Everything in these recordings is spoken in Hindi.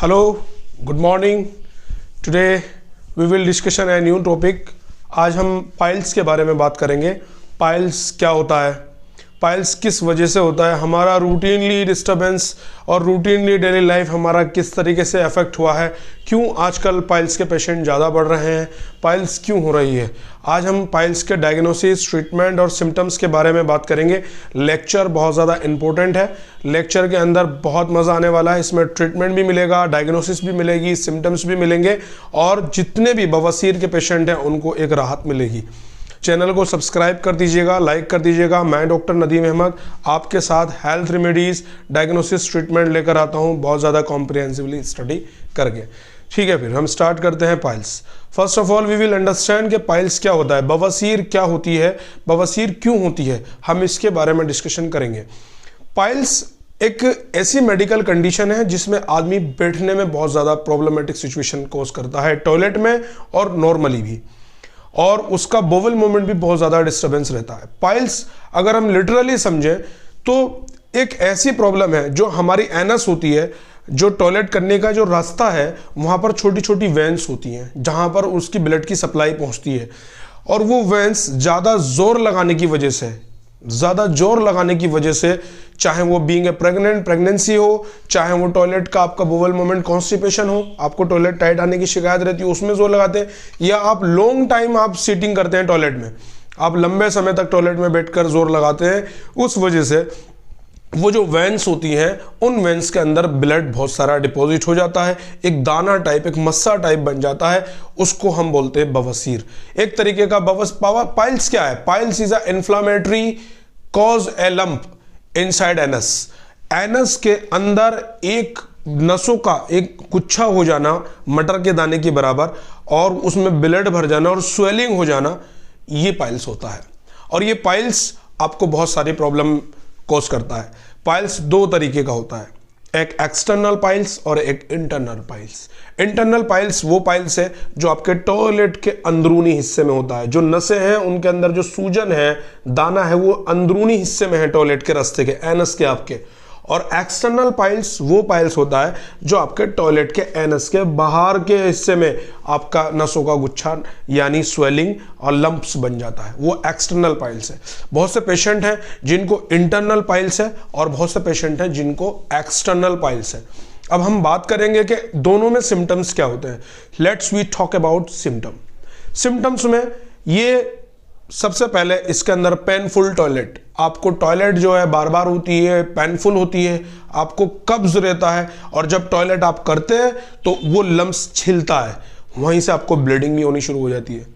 Hello, good morning. Today we will discussion a new topic. आज हम पाइल्स के बारे में बात करेंगे। पाइल्स क्या होता है, पाइल्स किस वजह से होता है, हमारा रूटीनली डिस्टर्बेंस और रूटीनली डेली लाइफ हमारा किस तरीके से अफेक्ट हुआ है, क्यों आजकल पाइल्स के पेशेंट ज़्यादा बढ़ रहे हैं, पाइल्स क्यों हो रही है। आज हम पाइल्स के डायग्नोसिस, ट्रीटमेंट और सिम्टम्स के बारे में बात करेंगे। लेक्चर बहुत ज़्यादा इंपॉर्टेंट है। लेक्चर के अंदर बहुत मज़ा आने वाला है। इसमें ट्रीटमेंट भी मिलेगा, डायग्नोसिस भी मिलेगी, सिम्टम्स भी मिलेंगे और जितने भी बवासीर के पेशेंट हैं उनको एक राहत मिलेगी। चैनल को सब्सक्राइब कर दीजिएगा, लाइक कर दीजिएगा। मैं डॉक्टर नदीम अहमद आपके साथ हेल्थ रेमेडीज, डायग्नोसिस, ट्रीटमेंट लेकर आता हूं, बहुत ज़्यादा कॉम्प्रिहेंसिवली स्टडी करके। ठीक है, फिर हम स्टार्ट करते हैं piles. First of all we will understand कि पाइल्स क्या होता है, बवासीर क्या होती है, बवासीर क्यों होती है, हम इसके बारे में डिस्कशन करेंगे। पाइल्स एक ऐसी मेडिकल कंडीशन है जिसमें आदमी बैठने में बहुत ज़्यादा प्रॉब्लमेटिक सिचुएशन कोज करता है, टॉयलेट में और नॉर्मली भी, और उसका बोवल मूवमेंट भी बहुत ज़्यादा डिस्टर्बेंस रहता है। पाइल्स अगर हम लिटरली समझें तो एक ऐसी प्रॉब्लम है जो हमारी एनस होती है, जो टॉयलेट करने का जो रास्ता है वहाँ पर छोटी छोटी वेंस होती हैं जहाँ पर उसकी ब्लड की सप्लाई पहुँचती है, और वो वेंस ज़्यादा जोर लगाने की वजह से चाहे वो बीइंग ए प्रेगनेंसी हो, चाहे वो टॉयलेट का आपका बोवल मोमेंट कॉन्स्टिपेशन हो, आपको टॉयलेट टाइट आने की शिकायत रहती है उसमें जोर लगाते हैं, या आप लॉन्ग टाइम आप सीटिंग करते हैं टॉयलेट में, आप लंबे समय तक टॉयलेट में बैठकर जोर लगाते हैं, उस वजह से वो जो वेंस होती हैं उन वेंस के अंदर ब्लड बहुत सारा डिपॉजिट हो जाता है, एक दाना टाइप, एक मस्सा टाइप बन जाता है, उसको हम बोलते हैं बवासीर। एक तरीके का पाइल्स क्या है? Piles is a inflammatory cause A lump inside anus. Anus के अंदर एक नसों का एक गुच्छा हो जाना मटर के दाने के बराबर, और उसमें ब्लड भर जाना और स्वेलिंग हो जाना, ये पाइल्स होता है। और ये पाइल्स आपको बहुत सारी प्रॉब्लम कॉज करता है। पाइल्स दो तरीके का होता है, एक एक्सटर्नल पाइल्स और एक इंटरनल पाइल्स। इंटरनल पाइल्स वो पाइल्स है जो आपके टॉयलेट के अंदरूनी हिस्से में होता है, जो नसें हैं उनके अंदर जो सूजन है, दाना है, वो अंदरूनी हिस्से में है टॉयलेट के रास्ते के, एनस के आपके। और एक्सटर्नल पाइल्स वो पाइल्स होता है जो आपके टॉयलेट के एनस के बाहर के हिस्से में आपका नसों का गुच्छा यानी स्वेलिंग और लंप्स बन जाता है, वो एक्सटर्नल पाइल्स है। बहुत से पेशेंट हैं जिनको इंटरनल पाइल्स है और बहुत से पेशेंट हैं जिनको एक्सटर्नल पाइल्स है। अब हम बात करेंगे कि दोनों में सिम्टम्स क्या होते हैं। Let's we talk about symptoms में ये सबसे पहले इसके अंदर पेनफुल टॉयलेट, आपको टॉयलेट जो है बार बार होती है, पेनफुल होती है, आपको कब्ज रहता है, और जब टॉयलेट आप करते हैं तो वो लम्स छिलता है, वहीं से आपको ब्लीडिंग भी होनी शुरू हो जाती है।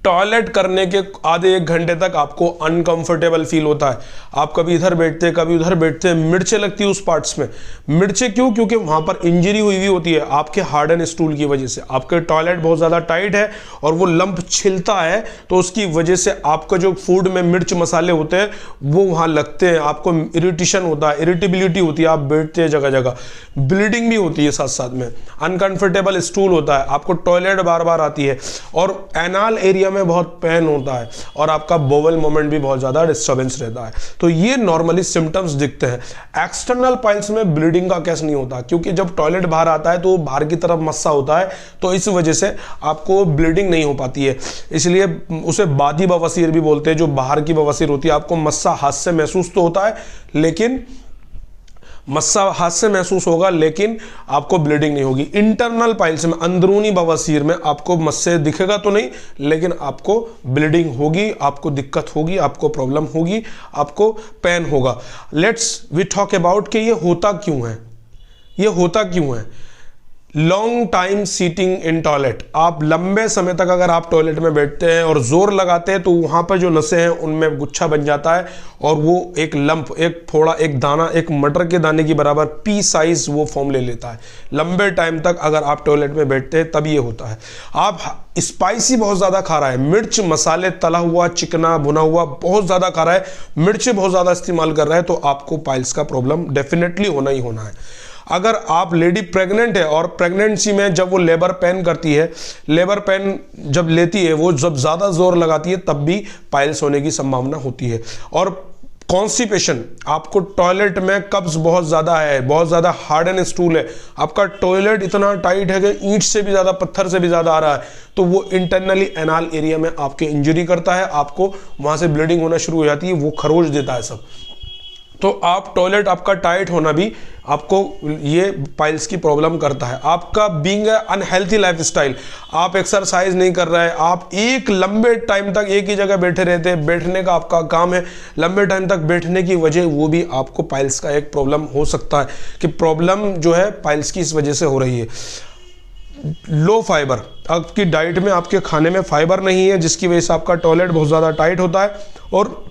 टॉयलेट करने के आधे एक घंटे तक आपको अनकंफर्टेबल फील होता है, आप कभी इधर बैठते कभी उधर बैठते, मिर्चें लगती है उस पार्ट्स में। मिर्चें क्यों? क्योंकि वहां पर इंजरी हुई होती है आपके हार्ड एंड स्टूल की वजह से, आपके टॉयलेट बहुत ज्यादा टाइट है और वो लंप छिलता है, तो उसकी वजह से आपका जो फूड में मिर्च मसाले होते हैं वो वहां लगते हैं, आपको इरिटेशन होता है, इरिटेबिलिटी होती है, आप बैठते हैं जगह जगह, ब्लीडिंग भी होती है साथ साथ में, अनकंफर्टेबल स्टूल होता है, आपको टॉयलेट बार बार आती है, और एनाल एरिया में बहुत पेन होता है, और आपका बोवल मोमेंट भी बहुत ज्यादा डिस्टर्बेंस रहता है। तो ये नॉर्मली सिम्टम्स दिखते हैं। एक्सटर्नल पाइल्स में ब्लीडिंग का केस नहीं होता, क्योंकि जब टॉयलेट बाहर आता है तो बाहर की तरफ मस्सा होता है, तो इस वजह से आपको ब्लीडिंग नहीं हो पाती है, इसलिए उसे बादी बवासीर भी बोलते हैं। जो बाहर की बवासीर होती है, आपको मस्सा हाथ से महसूस तो होता है, लेकिन मस्सा हाथ से महसूस होगा लेकिन आपको ब्लीडिंग नहीं होगी। इंटरनल पाइल्स में, अंदरूनी बवासीर में, आपको मस्से दिखेगा तो नहीं, लेकिन आपको ब्लीडिंग होगी, आपको दिक्कत होगी, आपको प्रॉब्लम होगी, आपको पेन होगा। लेट्स वी टॉक अबाउट कि ये होता क्यों है। ये होता क्यों है? लॉन्ग टाइम सीटिंग इन टॉयलेट, आप लंबे समय तक अगर आप टॉयलेट में बैठते हैं और जोर लगाते हैं तो वहां पर जो नसें हैं उनमें गुच्छा बन जाता है, और वो एक लंप, एक थोड़ा, एक दाना, एक मटर के दाने की बराबर पी साइज वो फॉर्म ले लेता है। लंबे टाइम तक अगर आप टॉयलेट में बैठते हैं तब ये होता है। आप स्पाइसी बहुत ज्यादा खा रहा है, मिर्च मसाले, तला हुआ, चिकना, भुना हुआ बहुत ज्यादा खा रहा है, मिर्च बहुत ज्यादा इस्तेमाल कर रहा है, तो आपको पाइल्स का प्रॉब्लम डेफिनेटली होना ही होना है। अगर आप लेडी प्रेग्नेंट है और प्रेगनेंसी में जब वो लेबर पेन करती है, लेबर पेन जब लेती है, वो जब ज़्यादा जोर लगाती है तब भी पाइल्स होने की संभावना होती है। और कॉन्स्टिपेशन, आपको टॉयलेट में कब्ज बहुत ज़्यादा है, बहुत ज़्यादा हार्ड एंड स्टूल है, आपका टॉयलेट इतना टाइट है कि ईंट से भी ज़्यादा, पत्थर से भी ज़्यादा आ रहा है, तो वो इंटरनली एनाल एरिया में आपके इंजरी करता है, आपको वहाँ से ब्लीडिंग होना शुरू हो जाती है, वो खरोच देता है सब। तो आप टॉयलेट आपका टाइट होना भी आपको ये पाइल्स की प्रॉब्लम करता है। आपका बीइंग अनहेल्थी लाइफस्टाइल, आप एक्सरसाइज नहीं कर रहे हैं, आप एक लंबे टाइम तक एक ही जगह बैठे रहते हैं, बैठने का आपका काम है, लंबे टाइम तक बैठने की वजह, वो भी आपको पाइल्स का एक प्रॉब्लम हो सकता है कि प्रॉब्लम जो है पाइल्स की इस वजह से हो रही है। लो फाइबर, आपकी डाइट में, आपके खाने में फाइबर नहीं है, जिसकी वजह से आपका टॉयलेट बहुत ज़्यादा टाइट होता है और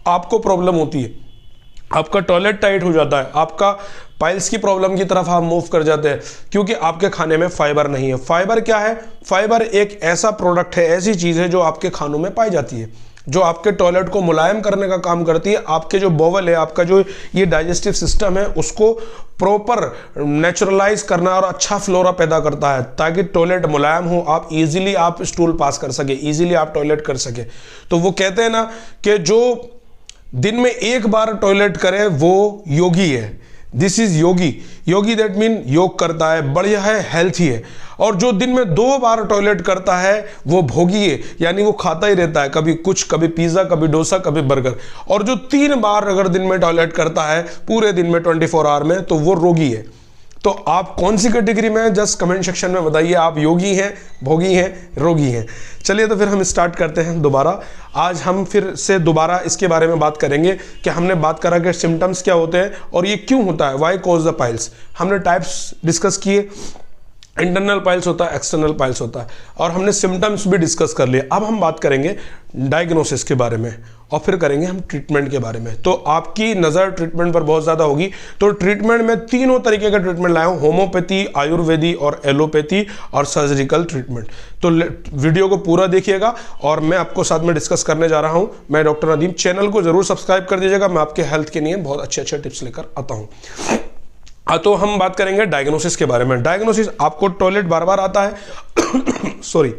आपको प्रॉब्लम होती है, आपका टॉयलेट टाइट हो जाता है, आपका पाइल्स की प्रॉब्लम की तरफ आप मूव कर जाते हैं क्योंकि आपके खाने में फाइबर नहीं है। फाइबर क्या है? फाइबर एक ऐसा प्रोडक्ट है, ऐसी चीज़ है जो आपके खानों में पाई जाती है, जो आपके टॉयलेट को मुलायम करने का काम करती है, आपके जो बोवल है, आपका जो ये डाइजेस्टिव सिस्टम है, उसको प्रॉपर नेचुरलाइज करना और अच्छा फ्लोरा पैदा करता है ताकि टॉयलेट मुलायम हो, आप इजीली आप स्टूल पास कर सके, इजीली आप टॉयलेट कर सके। तो वो कहते हैं ना कि जो दिन में एक बार टॉयलेट करे वो योगी है, this is Yogi. Yogi that mean योग करता है, बढ़िया है, हेल्थी है। और जो दिन में 2 बार टॉयलेट करता है वो भोगी है, यानी वो खाता ही रहता है, कभी कुछ, कभी पिज्जा, कभी डोसा, कभी बर्गर। और जो 3 बार अगर दिन में टॉयलेट करता है पूरे दिन में 24 आवर में, तो वो रोगी है। तो आप कौन सी कैटेगरी में हैं, जस्ट कमेंट सेक्शन में बताइए, आप योगी हैं, भोगी हैं, रोगी हैं। चलिए तो फिर हम स्टार्ट करते हैं दोबारा। आज हम फिर से दोबारा इसके बारे में बात करेंगे कि हमने बात करा कि सिम्टम्स क्या होते हैं और ये क्यों होता है, व्हाई कॉज द पाइल्स। हमने टाइप्स डिस्कस किए, इंटरनल पाइल्स होता है, एक्सटर्नल पाइल्स होता है, और हमने सिम्टम्स भी डिस्कस कर लिए। अब हम बात करेंगे डायग्नोसिस के बारे में और फिर करेंगे हम ट्रीटमेंट के बारे में। तो आपकी नज़र ट्रीटमेंट पर बहुत ज़्यादा होगी, तो ट्रीटमेंट में 3 तरीके का ट्रीटमेंट लाया हूँ, होम्योपैथी, आयुर्वेदी और एलोपैथी और सर्जिकल ट्रीटमेंट। तो वीडियो को पूरा देखिएगा और मैं आपको साथ में डिस्कस करने जा रहा हूँ। मैं डॉक्टर नदीम, चैनल को जरूर सब्सक्राइब कर दीजिएगा, मैं आपके हेल्थ के लिए बहुत अच्छे अच्छे टिप्स लेकर आता हूँ। तो हम बात करेंगे डायग्नोसिस के बारे में। डायग्नोसिस, आपको टॉयलेट बार बार आता है सॉरी,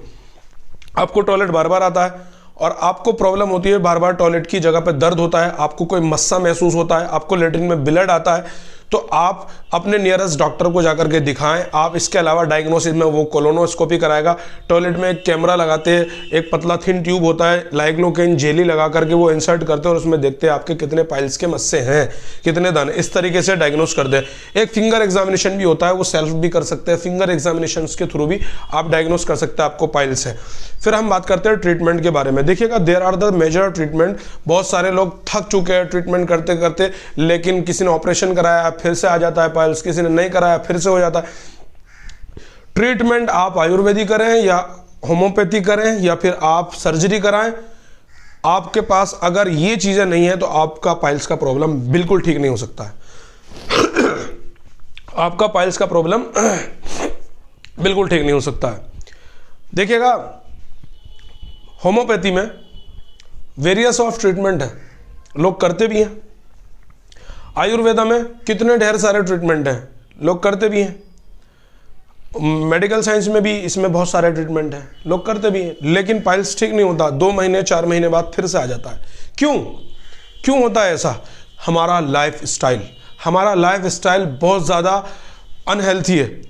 आपको टॉयलेट बार बार आता है और आपको प्रॉब्लम होती है, बार बार टॉयलेट की जगह पे दर्द होता है, आपको कोई मस्सा महसूस होता है, आपको लेटरिन में ब्लड आता है, तो आप अपने नियरेस्ट डॉक्टर को जाकर के दिखाएं। आप इसके अलावा डायग्नोसिस में वो कोलोनोस्कोपी कराएगा, टॉयलेट में एक कैमरा लगाते हैं, एक पतला थिन ट्यूब होता है, लाइग्नोकेन जेली लगा करके वो इंसर्ट करते हैं और उसमें देखते हैं आपके कितने पाइल्स के मस्से हैं, कितने दाने, इस तरीके से डायग्नोस कर दें। एक फिंगर एग्जामिनेशन भी होता है, वो सेल्फ भी कर सकते हैं, फिंगर एग्जामिनेशन के थ्रू भी आप डायग्नोस कर सकते हैं आपको पाइल्स है। फिर हम बात करते हैं ट्रीटमेंट के बारे में। देखिएगा, there are the major treatment. बहुत सारे लोग थक चुके हैं ट्रीटमेंट करते करते, लेकिन किसी ने ऑपरेशन कराया फिर से आ जाता है पाइल्स, किसी ने नहीं कराया फिर से हो जाता है। ट्रीटमेंट आप आयुर्वेदिक करें या होम्योपैथी करें या फिर आप सर्जरी कराएं, आपके पास अगर ये चीजें नहीं है तो आपका पाइल्स का प्रॉब्लम बिल्कुल ठीक नहीं हो सकता है आपका पाइल्स का प्रॉब्लम बिल्कुल ठीक नहीं हो सकता है। देखिएगा, होम्योपैथी में वेरियस ऑफ ट्रीटमेंट है, लोग करते भी हैं। आयुर्वेदा में कितने ढेर सारे ट्रीटमेंट हैं, लोग करते भी हैं। मेडिकल साइंस में भी इसमें बहुत सारे ट्रीटमेंट हैं, लोग करते भी हैं, लेकिन पाइल्स ठीक नहीं होता, 2 महीने 4 महीने बाद फिर से आ जाता है। क्यों होता है ऐसा? हमारा लाइफ स्टाइल बहुत ज़्यादा अनहेल्थी है।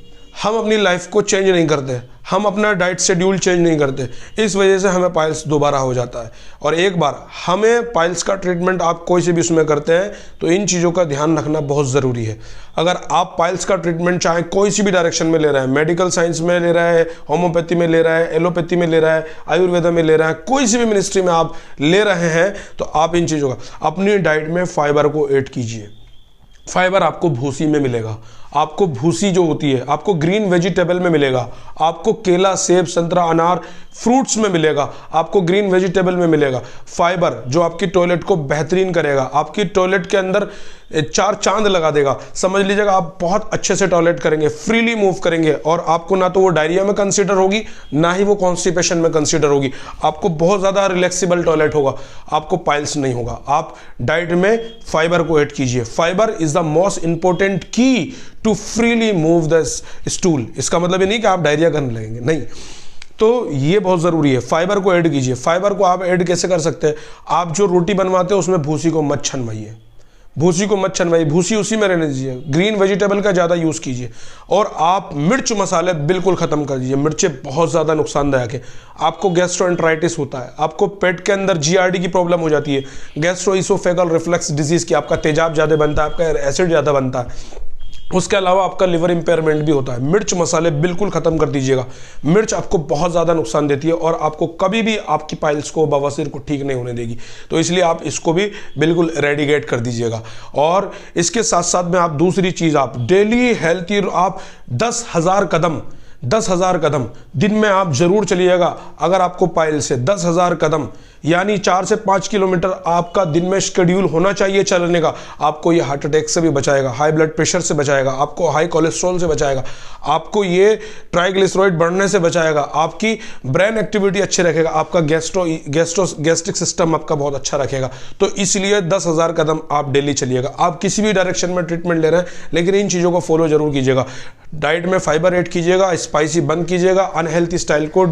हम अपनी लाइफ को चेंज नहीं करते, हम अपना डाइट शेड्यूल चेंज नहीं करते, इस वजह से हमें पाइल्स दोबारा हो जाता है। और एक बार हमें पाइल्स का ट्रीटमेंट आप कोई से भी उसमें करते हैं तो इन चीज़ों का ध्यान रखना बहुत ज़रूरी है। अगर आप पाइल्स का ट्रीटमेंट चाहे कोई सी भी डायरेक्शन में ले रहे हैं, मेडिकल साइंस में ले रहा है, होम्योपैथी में ले रहा है, एलोपैथी में ले रहा है, आयुर्वेदा में ले रहा है, कोई सी भी मिनिस्ट्री में आप ले रहे हैं, तो आप इन चीज़ों का अपनी डाइट में फाइबर को ऐड कीजिए। फाइबर आपको भूसी में मिलेगा, आपको भूसी जो होती है आपको ग्रीन वेजिटेबल में मिलेगा, आपको केला, सेब, संतरा, अनार फ्रूट्स में मिलेगा, आपको ग्रीन वेजिटेबल में मिलेगा। फाइबर जो आपकी टॉयलेट को बेहतरीन करेगा, आपकी टॉयलेट के अंदर 4 चांद लगा देगा। समझ लीजिएगा, आप बहुत अच्छे से टॉयलेट करेंगे, फ्रीली मूव करेंगे और आपको ना तो वो डायरिया में कंसीडर होगी, ना ही वो कॉन्स्टिपेशन में कंसीडर होगी। आपको बहुत ज़्यादा रिलैक्सिबल टॉयलेट होगा, आपको पाइल्स नहीं होगा। आप डाइट में फाइबर को ऐड कीजिए। Fibre is the most important key to freely move the stool. इसका मतलब ये नहीं कि आप डायरिया करने लगेंगे, नहीं। तो ये बहुत ज़रूरी है। फाइबर को ऐड कीजिए। फाइबर को आप ऐड कैसे कर सकते हैं? आप जो रोटी बनवाते हो उसमें भूसी को मत छनवाइए, भूसी को मत छनवाइए, भूसी उसी में रहने दीजिए। ग्रीन वेजिटेबल का ज़्यादा यूज़ कीजिए और आप मिर्च मसाले बिल्कुल ख़त्म कर दीजिए। मिर्चें बहुत ज़्यादा नुकसानदायक है। आपको गैस्ट्रोएंटराइटिस होता है, आपको पेट के अंदर जीआरडी की प्रॉब्लम हो जाती है, गैस्ट्रोइसोफेगल रिफ्लक्स डिजीज़ की, आपका तेजाब ज़्यादा बनता है, आपका एसिड ज़्यादा बनता है, उसके अलावा आपका लिवर इंपेयरमेंट भी होता है। मिर्च मसाले बिल्कुल ख़त्म कर दीजिएगा। मिर्च आपको बहुत ज़्यादा नुकसान देती है और आपको कभी भी आपकी पाइल्स को, बवासीर को ठीक नहीं होने देगी। तो इसलिए आप इसको भी बिल्कुल रेडिकेट कर दीजिएगा। और इसके साथ साथ में आप दूसरी चीज़, आप डेली हेल्थी, आप 10,000 कदम दिन में आप जरूर चलिएगा। अगर आपको पाइल्स है 10,000 कदम यानी 4 से 5 किलोमीटर आपका दिन में शेड्यूल होना चाहिए चलने का। आपको ये हार्ट अटैक से भी बचाएगा, हाई ब्लड प्रेशर से बचाएगा, आपको हाई कोलेस्ट्रॉल से बचाएगा, आपको ये ट्राइग्लिसराइड बढ़ने से बचाएगा, आपकी ब्रेन एक्टिविटी अच्छी रखेगा, आपका गैस्ट्रिक सिस्टम आपका बहुत अच्छा रखेगा। तो इसलिए 10,000 कदम आप डेली चलिएगा। आप किसी भी डायरेक्शन में ट्रीटमेंट ले रहे हैं, लेकिन इन चीज़ों को फॉलो जरूर कीजिएगा। डाइट में फाइबर ऐड कीजिएगा, स्पाइसी बंद कीजिएगा, अनहेल्थी स्टाइल को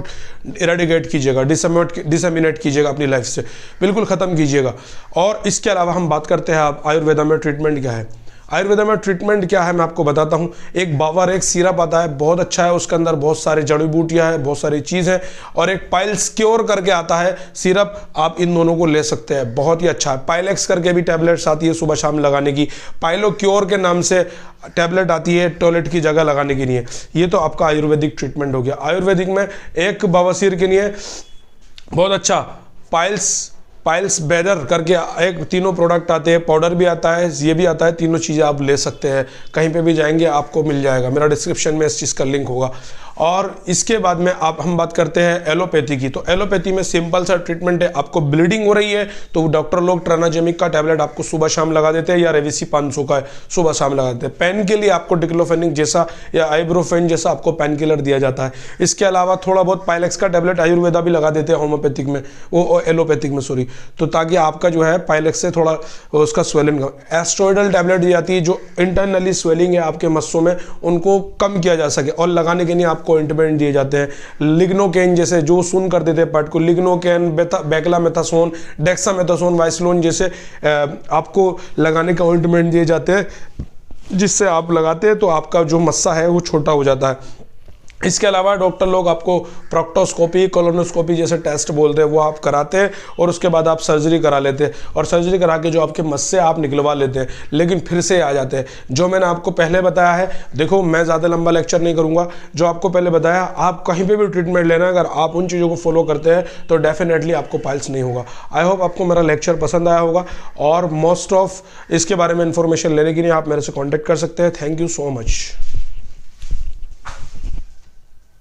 इरेडिकेट कीजिएगा, डिसमिनेट कीजिएगा अपनी लाइफ से, बिल्कुल ख़त्म कीजिएगा। और इसके अलावा हम बात करते हैं आप आयुर्वेदा में ट्रीटमेंट क्या है। आयुर्वेदा में ट्रीटमेंट क्या है मैं आपको बताता हूँ। एक बावर एक सिरप आता है, बहुत अच्छा है, उसके अंदर बहुत सारे जड़ी बूटियाँ हैं, बहुत सारी चीज़ है, और एक पाइल्स क्योर करके आता है सिरप, आप इन दोनों को ले सकते हैं, बहुत ही अच्छा है। पाइलेक्स करके भी टैबलेट्स आती है सुबह शाम लगाने की, पाइलो क्योर के नाम से टैबलेट आती है टॉयलेट की जगह लगाने के लिए। ये तो आपका आयुर्वेदिक ट्रीटमेंट हो गया। आयुर्वेदिक में एक बवासीर के लिए बहुत अच्छा पाइल्स बेदर करके एक तीनों प्रोडक्ट आते हैं, पाउडर भी आता है, ये भी आता है, तीनों चीज़ें आप ले सकते हैं। कहीं पे भी जाएंगे आपको मिल जाएगा, मेरा डिस्क्रिप्शन में इस चीज़ का लिंक होगा। और इसके बाद में हम बात करते हैं एलोपैथी की। तो एलोपैथी में सिंपल सा ट्रीटमेंट है। आपको ब्लीडिंग हो रही है तो डॉक्टर लोग ट्रानाजेमिक का टैबलेट आपको सुबह शाम लगा देते हैं, या रेविसी 500 का सुबह शाम लगा देते हैं। पेन के लिए आपको डिक्लोफेनिक जैसा या आइब्रोफेन जैसा आपको पेन किलर दिया जाता है। इसके अलावा थोड़ा बहुत पाइलेक्स का टैबलेट आयुर्वेदा भी लगा देते हैं होम्योपैथिक में, वो एलोपैथिक में सॉरी, तो ताकि आपका जो है पाइलेक्स से थोड़ा उसका स्वेलिंग। एस्ट्रॉइडल टैबलेट दी जाती है जो इंटरनली स्वेलिंग है आपके मस्सों में, उनको कम किया जा सके, और लगाने के लिए आपको ऑइंटमेंट दिए जाते हैं। लिग्नोकेन जैसे जो सुन कर देते हैं पार्ट को, लिग्नोकेन, बेक्लामेथासोन, डेक्सामेथासोन, वाइसलोन जैसे आपको लगाने का ऑइंटमेंट दिए जाते हैं, जिससे आप लगाते हैं तो आपका जो मस्सा है वो छोटा हो जाता है। इसके अलावा डॉक्टर लोग आपको प्रोक्टोस्कोपी, कोलोनोस्कोपी जैसे टेस्ट बोलते हैं वो आप कराते हैं, और उसके बाद आप सर्जरी करा लेते हैं, और सर्जरी करा के जो आपके मस्से आप निकलवा लेते हैं, लेकिन फिर से आ जाते हैं। जो मैंने आपको पहले बताया है, देखो मैं ज़्यादा लंबा लेक्चर नहीं करूँगा, जो आपको पहले बताया, आप कहीं पर भी ट्रीटमेंट लेना, अगर आप उन चीज़ों को फॉलो करते हैं तो डेफिनेटली आपको पाइल्स नहीं होगा। आई होप आपको मेरा लेक्चर पसंद आया होगा, और मोस्ट ऑफ इसके बारे में इंफॉर्मेशन लेने के लिए आप मेरे से कॉन्टैक्ट कर सकते हैं। Thank you so much.